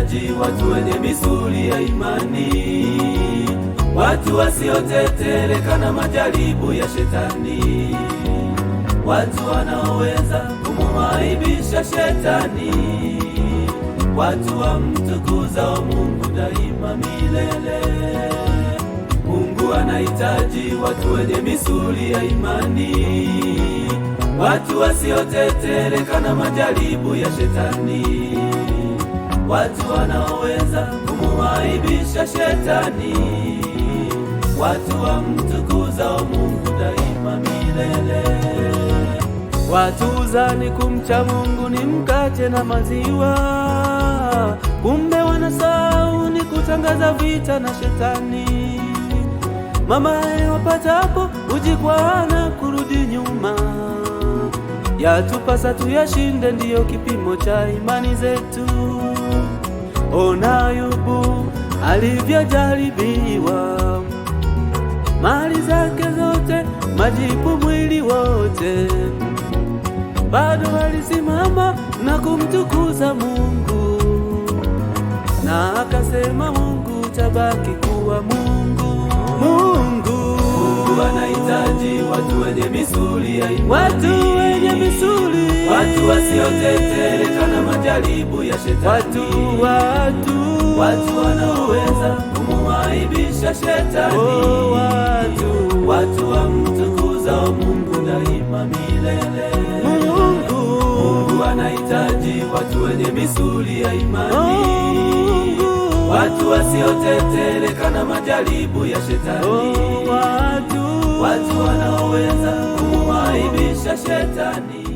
anahitaji watu wenye misuli ya imani, watu wasiotetereka na majaribu ya Shetani, watu wanaoweza kumuaibisha Shetani, watu wamtukuzao Mungu daima milele. Mungu anahitaji watu wenye misuli ya imani, watu wasiotetereka na majaribu ya Shetani, watu wanaoweza kumuaibisha Shetani, watu wamtukuzao Mungu daima milele. Watu huzani kumcha Mungu ni mkate na maziwa, kumbe wanasahau ni kutangaza vita na Shetani. Mamaye wapatapo hujikwaa na kurudi nyuma, yatupasa tuyashinde, ndiyo kipimo cha imani zetu. Ona Ayubu alivyojaribiwa, mali zake zote, majipu mwili wote, bado alisimama na kumtukuza Mungu, na akasema Mungu tabaki kuwa Mungu. Mungu anahitaji watu wenye misuli ya imani, watu wenye misuli, watu wasiotetereka na majaribu ya Shetani, watu wanaoweza kumuaibisha Shetani, watu wamtukuzao Mungu daima milele. Mungu anahitaji watu wenye misuli ya imani, watu wasiotetereka na majaribu ya Shetani, watu wanaoweza kumuaibisha Shetani.